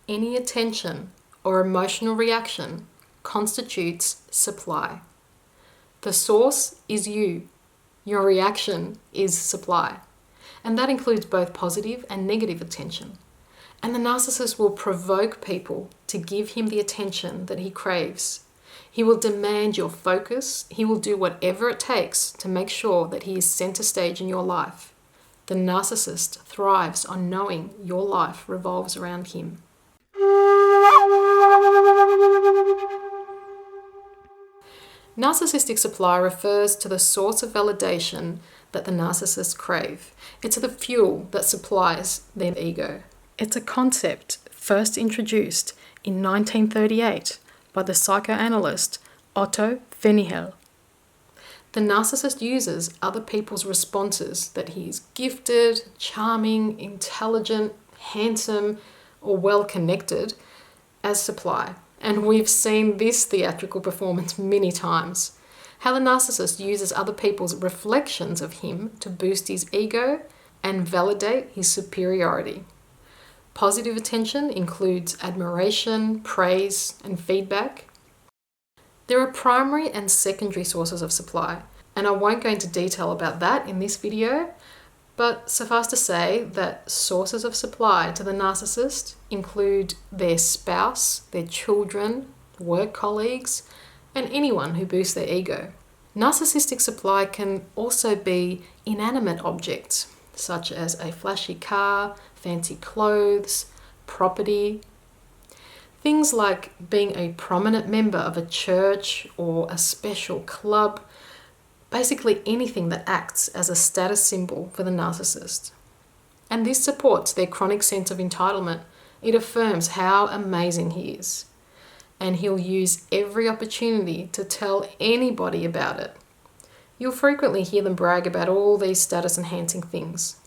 any attention or emotional reaction constitutes supply. The source is you. Your reaction is supply. And that includes both positive and negative attention. And the narcissist will provoke people to give him the attention that he craves. He will demand your focus. He will do whatever it takes to make sure that he is center stage in your life. The narcissist thrives on knowing your life revolves around him. Narcissistic supply refers to the source of validation that the narcissists crave. It's the fuel that supplies their ego. It's a concept first introduced in 1938 by the psychoanalyst Otto Venichel. The narcissist uses other people's responses that he is gifted, charming, intelligent, handsome, or well-connected as supply. And we've seen this theatrical performance many times. How the narcissist uses other people's reflections of him to boost his ego and validate his superiority. Positive attention includes admiration, praise, and feedback. There are primary and secondary sources of supply, and I won't go into detail about that in this video, but suffice to say that sources of supply to the narcissist include their spouse, their children, work colleagues, and anyone who boosts their ego. Narcissistic supply can also be inanimate objects, such as a flashy car, fancy clothes, property. Things like being a prominent member of a church or a special club, basically anything that acts as a status symbol for the narcissist. And this supports their chronic sense of entitlement. It affirms how amazing he is. And he'll use every opportunity to tell anybody about it. You'll frequently hear them brag about all these status-enhancing things.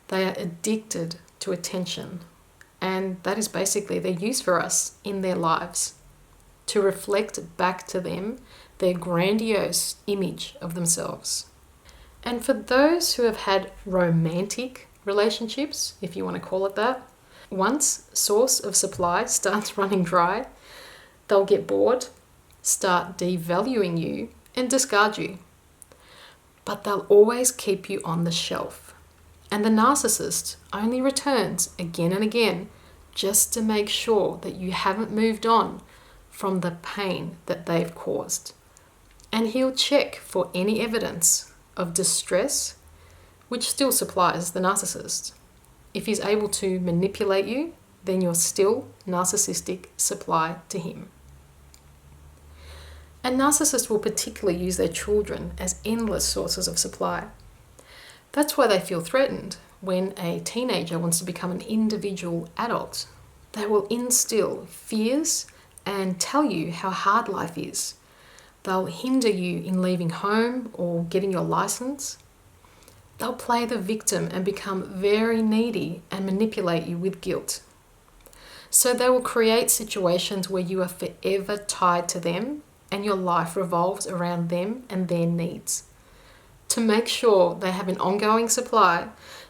They are addicted to attention, and that is basically their use for us in their lives, to reflect back to them their grandiose image of themselves. And for those who have had romantic relationships, if you want to call it that, once source of supply starts running dry, they'll get bored, start devaluing you, and discard you. But they'll always keep you on the shelf. And the narcissist only returns again and again just to make sure that you haven't moved on from the pain that they've caused. And he'll check for any evidence of distress, which still supplies the narcissist. If he's able to manipulate you, then you're still narcissistic supply to him. And narcissists will particularly use their children as endless sources of supply. That's why they feel threatened when a teenager wants to become an individual adult. They will instill fears and tell you how hard life is. They'll hinder you in leaving home or getting your license. They'll play the victim and become very needy and manipulate you with guilt. So they will create situations where you are forever tied to them and your life revolves around them and their needs. To make sure they have an ongoing supply,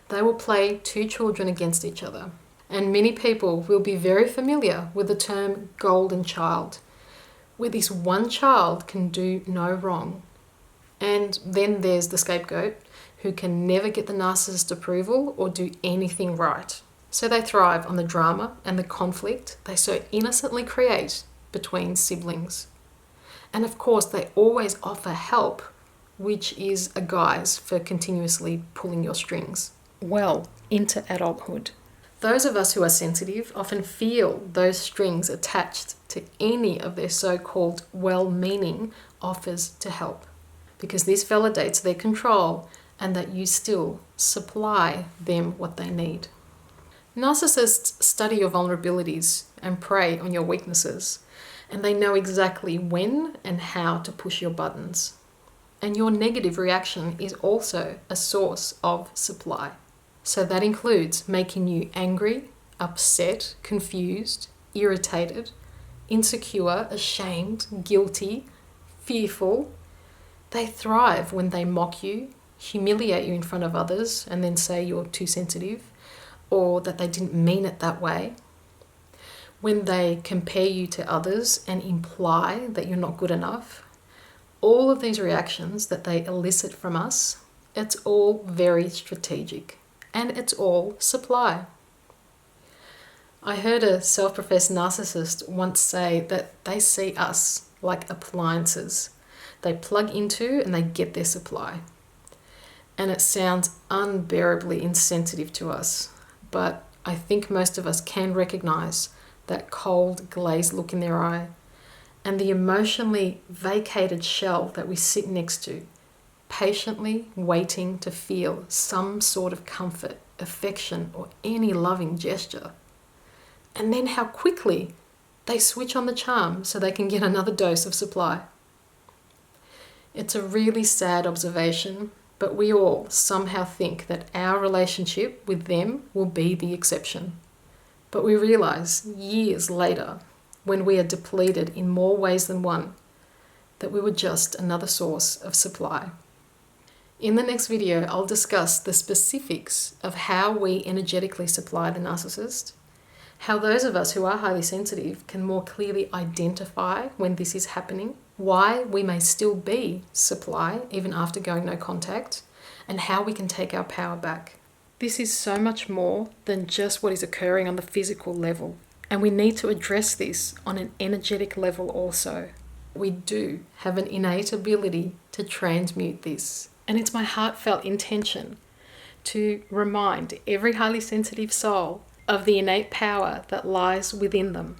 they will play two children against each other. And many people will be very familiar with the term golden child, where this one child can do no wrong. And then there's the scapegoat, who can never get the narcissist's approval or do anything right. So they thrive on the drama and the conflict they so innocently create between siblings. And of course, they always offer help, which is a guise for continuously pulling your strings well into adulthood. Those of us who are sensitive often feel those strings attached to any of their so-called well-meaning offers to help, because this validates their control and that you still supply them what they need. Narcissists study your vulnerabilities and prey on your weaknesses, and they know exactly when and how to push your buttons. And your negative reaction is also a source of supply. So that includes making you angry, upset, confused, irritated, insecure, ashamed, guilty, fearful. They thrive when they mock you, humiliate you in front of others, and then say you're too sensitive, or that they didn't mean it that way. when they compare you to others and imply that you're not good enough, all of these reactions that they elicit from us, it's all very strategic and it's all supply. I heard a self-professed narcissist once say that they see us like appliances. They plug into and they get their supply. And it sounds unbearably insensitive to us, but I think most of us can recognize that cold, glazed look in their eye and the emotionally vacated shell that we sit next to, patiently waiting to feel some sort of comfort, affection, or any loving gesture. And then how quickly they switch on the charm so they can get another dose of supply. It's a really sad observation, but we all somehow think that our relationship with them will be the exception. But we realize years later, when we are depleted in more ways than one, that we were just another source of supply. In the next video, I'll discuss the specifics of how we energetically supply the narcissist, how those of us who are highly sensitive can more clearly identify when this is happening, why we may still be supply even after going no contact, and how we can take our power back. This is so much more than just what is occurring on the physical level, and we need to address this on an energetic level also. We do have an innate ability to transmute this, and it's my heartfelt intention to remind every highly sensitive soul of the innate power that lies within them.